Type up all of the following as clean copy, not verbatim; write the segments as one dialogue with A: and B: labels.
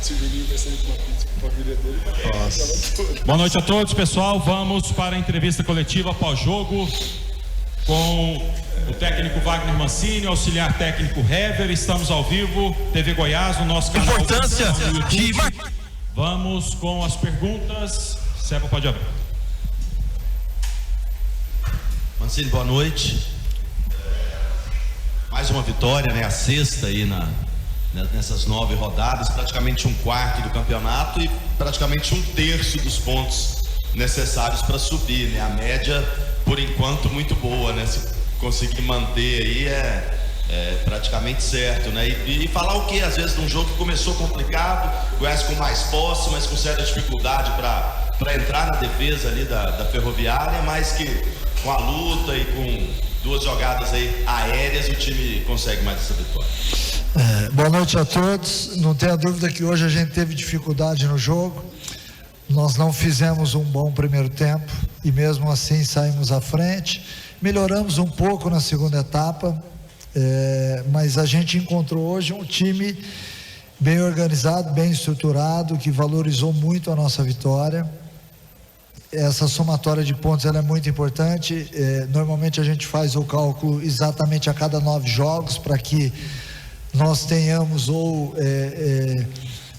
A: Se o Juninho vai sair com uma crítica para a família dele, vai.
B: Boa noite a todos, pessoal. Vamos para a entrevista coletiva pós-jogo com o técnico Wagner Mancini, o auxiliar técnico Hever. Estamos ao vivo, TV Goiás, no nosso canal.
C: Importância de...
B: Vamos com as perguntas. Seba, pode abrir.
C: Mancini, boa noite. Mais uma vitória, né? A sexta aí nessas 9 rodadas, praticamente um quarto do campeonato e praticamente um terço dos pontos necessários para subir, né? A média, por enquanto, muito boa, né? Se conseguir manter aí é praticamente certo, né? E falar o que, às vezes, de um jogo que começou complicado, Goiás com mais posse, mas com certa dificuldade para entrar na defesa ali da Ferroviária, mas que com a luta e com 2 jogadas aí aéreas o time consegue mais essa vitória.
D: Boa noite a todos. Não tenha dúvida que hoje a gente teve dificuldade no jogo. Nós não fizemos um bom primeiro tempo e mesmo assim saímos à frente. Melhoramos um pouco na segunda etapa, mas a gente encontrou hoje um time bem organizado, bem estruturado, que valorizou muito a nossa vitória. Essa somatória de pontos ela é muito importante. Normalmente a gente faz o cálculo exatamente a cada 9 jogos para que nós tenhamos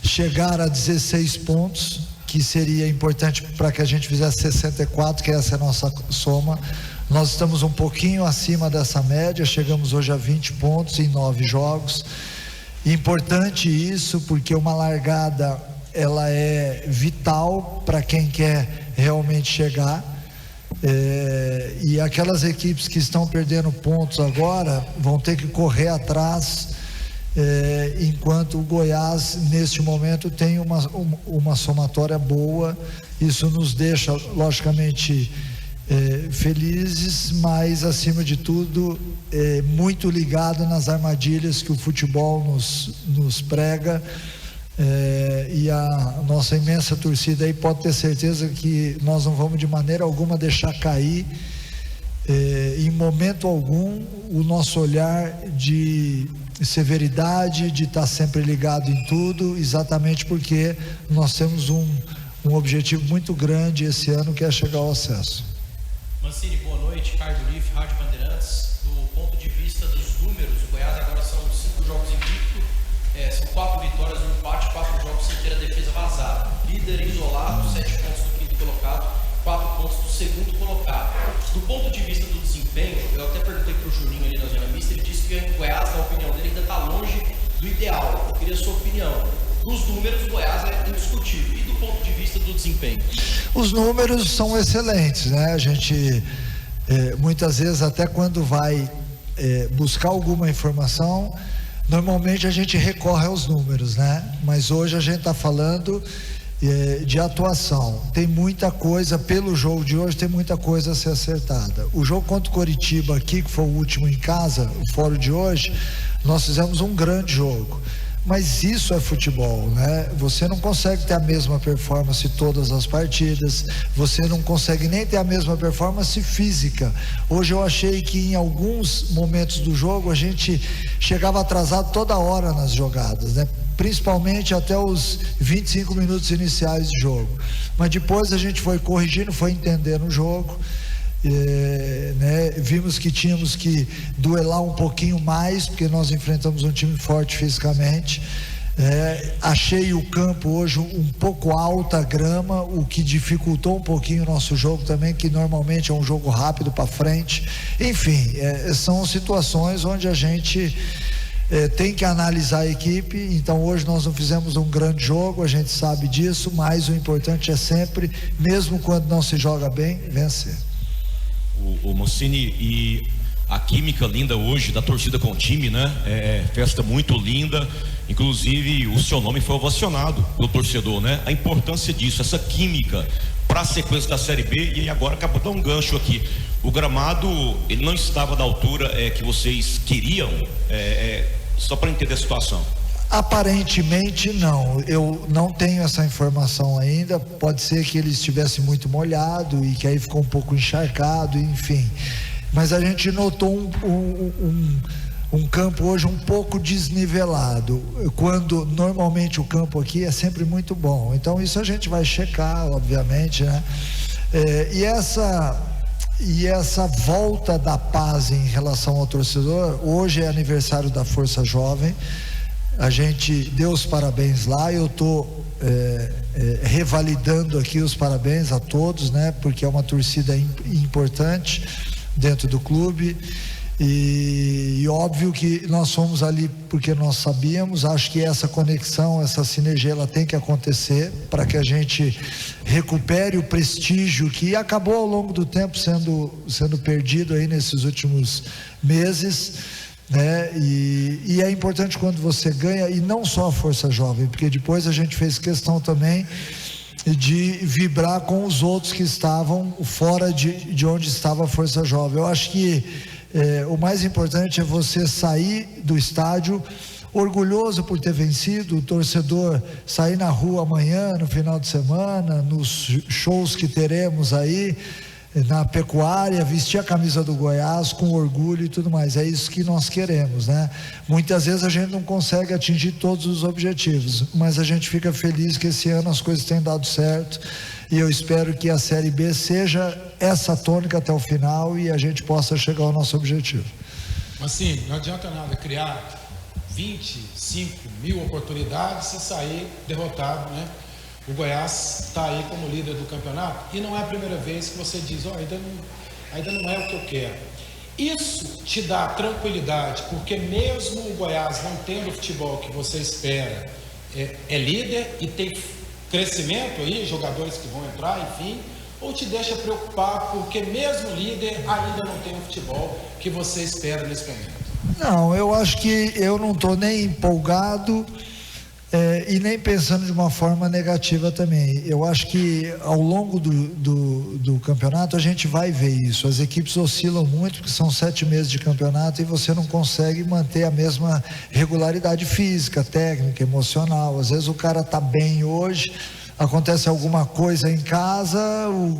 D: chegar a 16 pontos, que seria importante para que a gente fizesse 64, que essa é a nossa soma. Nós estamos um pouquinho acima dessa média, chegamos hoje a 20 pontos em 9 jogos. Importante isso, porque uma largada ela é vital para quem quer realmente chegar, e aquelas equipes que estão perdendo pontos agora vão ter que correr atrás, enquanto o Goiás neste momento tem uma somatória boa. Isso nos deixa logicamente felizes, mas acima de tudo muito ligado nas armadilhas que o futebol nos prega. E a nossa imensa torcida aí pode ter certeza que nós não vamos de maneira alguma deixar cair em momento algum o nosso olhar de severidade, de estar sempre ligado em tudo, exatamente porque nós temos um objetivo muito grande esse ano, que é chegar ao acesso.
E: Mancini, boa noite. Caio Riff, Rádio Bandeirantes. Do ponto de vista dos números, o Goiás agora são 5 jogos invictos. São 4 vitórias, um empate, 4 jogos sem ter a defesa vazada. Líder isolado, 7 pontos do quinto colocado, 4 pontos do segundo colocado. Do ponto de vista do desempenho, eu até perguntei para o Juninho ali na zona mista, ele disse que o Goiás, na opinião dele, ainda está longe do ideal. Eu queria a sua opinião. Dos números, o Goiás é indiscutível. E do ponto de vista do desempenho?
D: Os números são excelentes, né? A gente, muitas vezes, até quando vai buscar alguma informação, normalmente a gente recorre aos números, né? Mas hoje a gente está falando de atuação. Tem muita coisa, pelo jogo de hoje, tem muita coisa a ser acertada. O jogo contra o Coritiba aqui, que foi o último em casa, o fórum de hoje, nós fizemos um grande jogo. Mas isso é futebol, né? Você não consegue ter a mesma performance todas as partidas, você não consegue nem ter a mesma performance física. Hoje eu achei que em alguns momentos do jogo a gente chegava atrasado toda hora nas jogadas, né? Principalmente até os 25 minutos iniciais de jogo. Mas depois a gente foi corrigindo, foi entendendo o jogo. Vimos que tínhamos que duelar um pouquinho mais, porque nós enfrentamos um time forte fisicamente. Achei o campo hoje um pouco alta a grama, o que dificultou um pouquinho o nosso jogo também, que normalmente é um jogo rápido para frente. Enfim, são situações onde a gente tem que analisar a equipe. Então hoje nós não fizemos um grande jogo, a gente sabe disso, mas o importante é sempre, mesmo quando não se joga bem, vencer.
B: O Mancini, e a química linda hoje da torcida com o time, né? Festa muito linda, inclusive o seu nome foi ovacionado pelo torcedor, né? A importância disso, essa química para a sequência da Série B. E agora acabou de dar um gancho aqui. O gramado, ele não estava da altura que vocês queriam, só para entender a situação.
D: Aparentemente não, eu não tenho essa informação ainda. Pode ser que ele estivesse muito molhado e que aí ficou um pouco encharcado, enfim. Mas a gente notou um campo hoje um pouco desnivelado, quando normalmente o campo aqui é sempre muito bom. Então isso a gente vai checar, obviamente, né? E essa volta da paz em relação ao torcedor, hoje é aniversário da Força Jovem, a gente deu os parabéns lá, eu estou revalidando aqui os parabéns a todos, né? Porque é uma torcida importante dentro do clube. E óbvio que nós fomos ali porque nós sabíamos, acho que essa conexão, essa sinergia, ela tem que acontecer para que a gente recupere o prestígio que acabou ao longo do tempo sendo perdido aí nesses últimos meses, né? E é importante quando você ganha, e não só a Força Jovem, porque depois a gente fez questão também de vibrar com os outros que estavam fora de onde estava a Força Jovem. Eu acho que o mais importante é você sair do estádio orgulhoso por ter vencido, o torcedor sair na rua amanhã, no final de semana, nos shows que teremos aí, na pecuária, vestir a camisa do Goiás com orgulho e tudo mais. É isso que nós queremos, né? Muitas vezes a gente não consegue atingir todos os objetivos, mas a gente fica feliz que esse ano as coisas têm dado certo, e eu espero que a Série B seja essa tônica até o final e a gente possa chegar ao nosso objetivo.
F: Mas sim, não adianta nada criar 25 mil oportunidades e sair derrotado, né? O Goiás está aí como líder do campeonato e não é a primeira vez que você diz, ainda não é o que eu quero. Isso te dá tranquilidade, porque mesmo o Goiás não tendo o futebol que você espera, é líder e tem crescimento aí, jogadores que vão entrar, enfim, ou te deixa preocupar porque mesmo líder ainda não tem o futebol que você espera nesse momento?
D: Não, eu acho que eu não estou nem empolgado e nem pensando de uma forma negativa também. Eu acho que ao longo do campeonato a gente vai ver isso. As equipes oscilam muito, porque são 7 meses de campeonato e você não consegue manter a mesma regularidade física, técnica, emocional. Às vezes o cara está bem hoje, acontece alguma coisa em casa,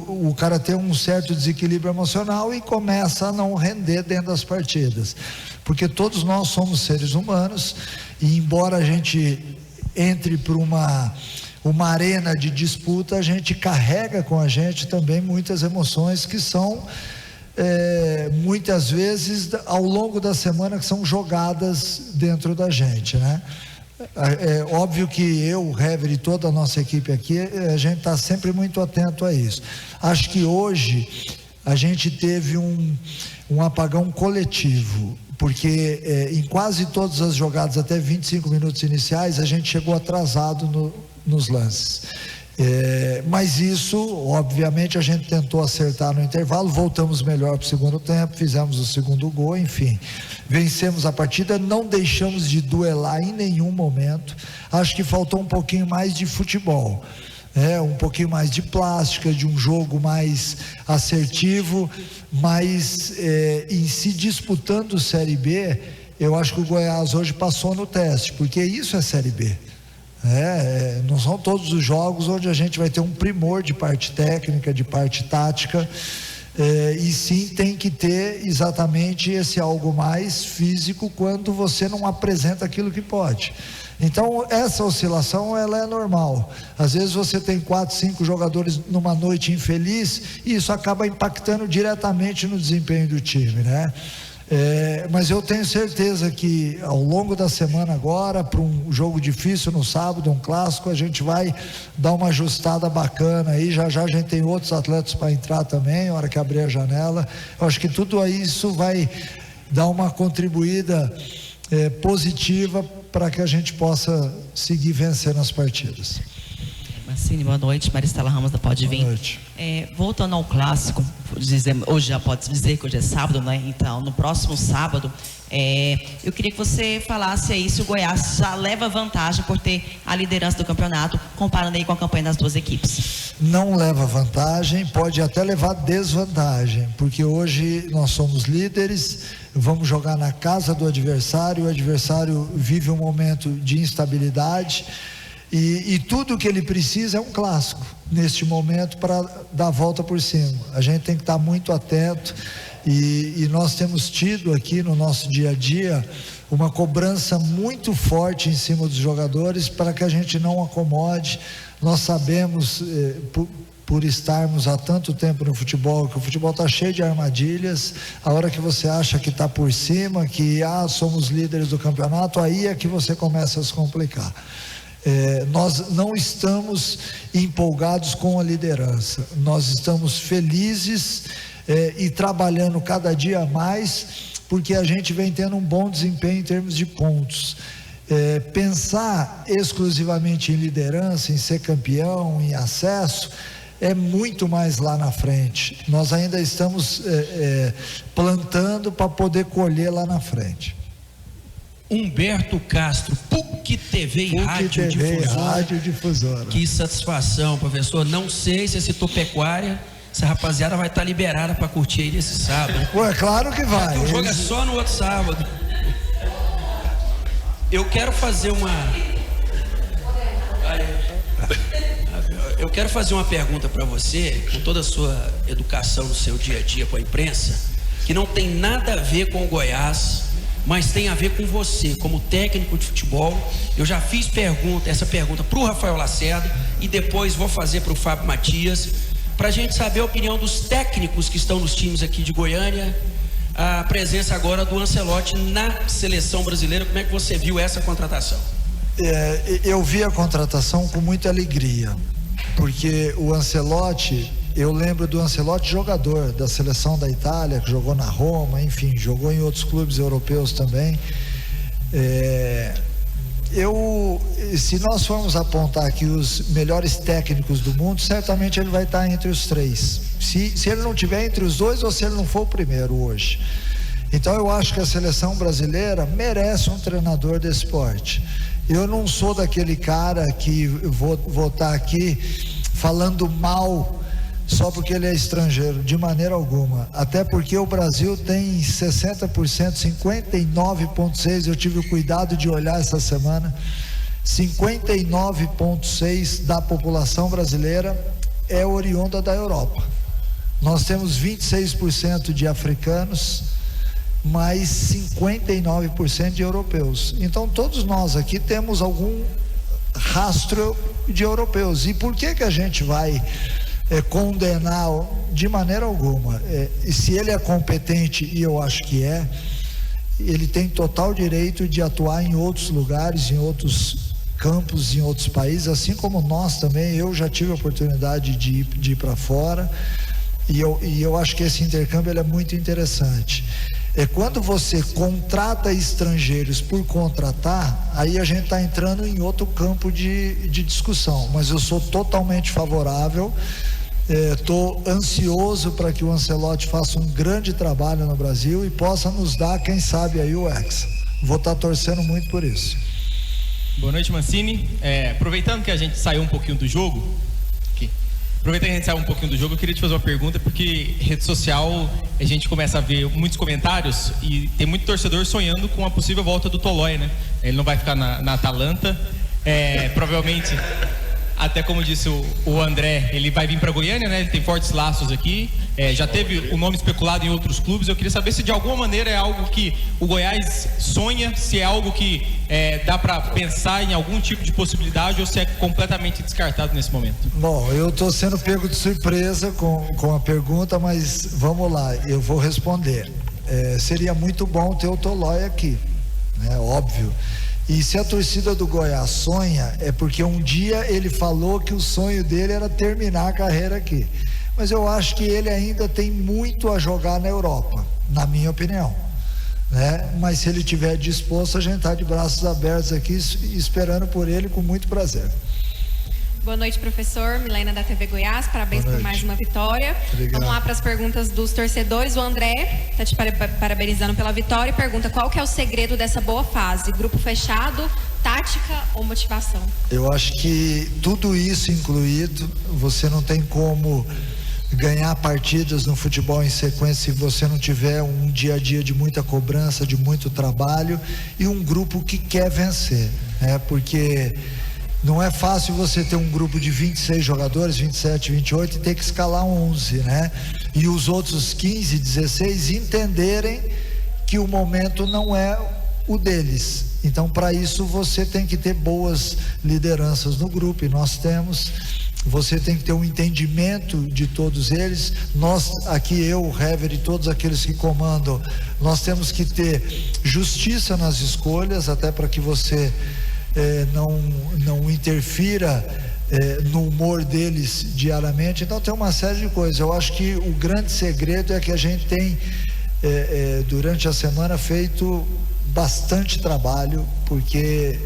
D: o cara tem um certo desequilíbrio emocional e começa a não render dentro das partidas, porque todos nós somos seres humanos, e embora a gente entre por uma arena de disputa, a gente carrega com a gente também muitas emoções que são muitas vezes ao longo da semana que são jogadas dentro da gente, né? É óbvio que eu, o Hever e toda a nossa equipe aqui, a gente está sempre muito atento a isso. Acho que hoje a gente teve um apagão coletivo, porque em quase todas as jogadas até 25 minutos iniciais a gente chegou atrasado nos lances. Mas isso, obviamente, a gente tentou acertar no intervalo, voltamos melhor para o segundo tempo, fizemos o segundo gol, enfim, vencemos a partida, não deixamos de duelar em nenhum momento. Acho que faltou um pouquinho mais de futebol, um pouquinho mais de plástica, de um jogo mais assertivo, mas em se disputando Série B, eu acho que o Goiás hoje passou no teste, porque isso é Série B. Não são todos os jogos onde a gente vai ter um primor de parte técnica, de parte tática, e sim tem que ter exatamente esse algo mais físico quando você não apresenta aquilo que pode. Então essa oscilação ela é normal. Às vezes você tem 4, 5 jogadores numa noite infeliz e isso acaba impactando diretamente no desempenho do time, né? Mas eu tenho certeza que ao longo da semana agora, para um jogo difícil no sábado, um clássico, a gente vai dar uma ajustada bacana aí. Já a gente tem outros atletas para entrar também, na hora que abrir a janela. Eu acho que tudo isso vai dar uma contribuída positiva para que a gente possa seguir vencendo as partidas.
G: Mancini, boa noite. Maristela Ramos da Pode Vir.
D: Boa noite.
G: Voltando ao clássico, hoje já pode dizer que hoje é sábado, né? Então, no próximo sábado, eu queria que você falasse aí se o Goiás já leva vantagem por ter a liderança do campeonato, comparando aí com a campanha das duas equipes.
D: Não leva vantagem, pode até levar desvantagem, porque hoje nós somos líderes, vamos jogar na casa do adversário, o adversário vive um momento de instabilidade. E tudo que ele precisa é um clássico neste momento para dar a volta por cima. A gente tem que estar muito atento E nós temos tido aqui no nosso dia a dia uma cobrança muito forte em cima dos jogadores para que a gente não acomode. Nós sabemos, por estarmos há tanto tempo no futebol, que o futebol está cheio de armadilhas. A hora que você acha que está por cima, que somos líderes do campeonato, aí é que você começa a se complicar. Nós não estamos empolgados com a liderança, nós estamos felizes e trabalhando cada dia mais, porque a gente vem tendo um bom desempenho em termos de pontos. Pensar exclusivamente em liderança, em ser campeão, em acesso, é muito mais lá na frente. Nós ainda estamos plantando para poder colher lá na frente.
H: Humberto Castro, PUC TV e
D: Rádio Difusora.
H: Que satisfação, professor. Não sei se esse Topecuária, essa rapaziada vai estar liberada para curtir aí nesse sábado.
D: Pô, é claro que vai.
H: O jogo é só no outro sábado. Eu quero fazer uma pergunta para você, com toda a sua educação no seu dia a dia com a imprensa, que não tem nada a ver com o Goiás, mas tem a ver com você, como técnico de futebol. Eu já fiz essa pergunta para o Rafael Lacerda e depois vou fazer para o Fábio Matias, para a gente saber a opinião dos técnicos que estão nos times aqui de Goiânia, a presença agora do Ancelotti na seleção brasileira. Como é que você viu essa contratação?
D: Eu vi a contratação com muita alegria, porque o Ancelotti, eu lembro do Ancelotti jogador da seleção da Itália, que jogou na Roma, enfim, jogou em outros clubes europeus também. Se nós formos apontar aqui os melhores técnicos do mundo, certamente ele vai estar entre os 3. Se ele não tiver entre os 2, ou se ele não for o primeiro hoje. Então eu acho que a seleção brasileira merece um treinador desse porte. Eu não sou daquele cara que vou estar aqui falando mal só porque ele é estrangeiro, de maneira alguma. Até porque o Brasil tem 60%, 59,6%, eu tive o cuidado de olhar essa semana, 59,6% da população brasileira é oriunda da Europa. Nós temos 26% de africanos, mais 59% de europeus. Então todos nós aqui temos algum rastro de europeus. E por que a gente vai condenar? De maneira alguma. Se ele é competente, e eu acho que ele tem total direito de atuar em outros lugares, em outros campos, em outros países, assim como nós também. Eu já tive a oportunidade de ir para fora, e eu acho que esse intercâmbio é muito interessante. Quando você contrata estrangeiros por contratar, aí a gente está entrando em outro campo de discussão, mas eu sou totalmente favorável. Estou ansioso para que o Ancelotti faça um grande trabalho no Brasil e possa nos dar, quem sabe, aí o Hexa. Vou estar torcendo muito por isso.
I: Boa noite, Mancini. Aproveitando que a gente saiu um pouquinho do jogo, eu queria te fazer uma pergunta, porque rede social a gente começa a ver muitos comentários e tem muito torcedor sonhando com a possível volta do Tolói, né? Ele não vai ficar na Atalanta, provavelmente, até como disse o André, ele vai vir para Goiânia, né? Ele tem fortes laços aqui, já teve o nome especulado em outros clubes. Eu queria saber se de alguma maneira é algo que o Goiás sonha, se é algo que dá para pensar em algum tipo de possibilidade, ou se é completamente descartado nesse momento. Bom,
D: eu estou sendo pego de surpresa com a pergunta, mas vamos lá, eu vou responder. Seria muito bom ter o Tolói aqui, né? Óbvio. E se a torcida do Goiás sonha, é porque um dia ele falou que o sonho dele era terminar a carreira aqui. Mas eu acho que ele ainda tem muito a jogar na Europa, na minha opinião, né? Mas se ele estiver disposto, a gente está de braços abertos aqui, esperando por ele com muito prazer.
J: Boa noite, professor. Milena da TV Goiás, parabéns por mais uma vitória. Obrigado. Vamos lá para as perguntas dos torcedores. O André está te parabenizando pela vitória e pergunta: qual que é o segredo dessa boa fase? Grupo fechado, tática ou motivação? Eu acho que tudo isso incluído. Você não tem como ganhar partidas no futebol em sequência se você não tiver um dia a dia de muita cobrança, de muito trabalho e um grupo que quer vencer, né? Porque
D: Não é fácil você ter um grupo de 26 jogadores, 27, 28 e ter que escalar 11, né? E os outros 15, 16 entenderem que o momento não é o deles. Então, para isso, você tem que ter boas lideranças no grupo, e nós temos. Você tem que ter um entendimento de todos eles. Nós, aqui eu, o Hever e todos aqueles que comandam, nós temos que ter justiça nas escolhas, até para que você não interfira no humor deles diariamente. Então tem uma série de coisas. Eu acho que o grande segredo é que a gente tem durante a semana feito bastante trabalho, porque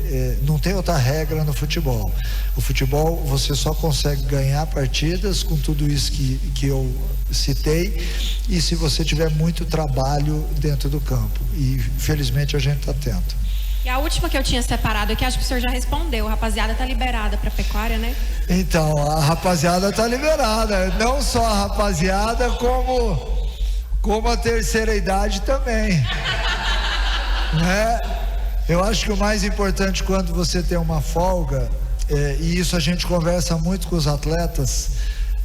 D: não tem outra regra no futebol. O futebol, você só consegue ganhar partidas com tudo isso que eu citei, e se você tiver muito trabalho dentro do campo, e felizmente a gente está tendo.
J: E a última que eu tinha separado aqui, acho que o senhor já respondeu, a rapaziada está liberada para pecuária, né?
D: Então, a rapaziada está liberada, não só a rapaziada, como a terceira idade também. Né? Eu acho que o mais importante quando você tem uma folga, e isso a gente conversa muito com os atletas,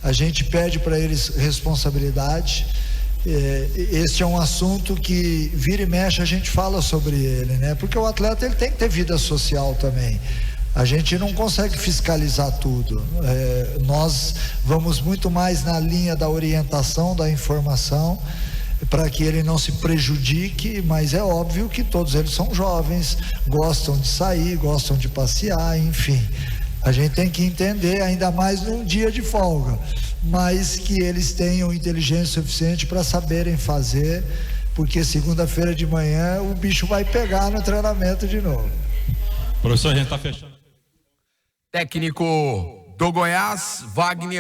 D: a gente pede para eles responsabilidade. Este é um assunto que vira e mexe a gente fala sobre ele, né? Porque o atleta ele tem que ter vida social também. A gente não consegue fiscalizar tudo. Nós vamos muito mais na linha da orientação, da informação, para que ele não se prejudique, mas é óbvio que todos eles são jovens, gostam de sair, gostam de passear, enfim. A gente tem que entender, ainda mais num dia de folga, mas que eles tenham inteligência suficiente para saberem fazer, porque segunda-feira de manhã o bicho vai pegar no treinamento de novo.
K: Professor, a gente está fechando.
L: Técnico do Goiás, Wagner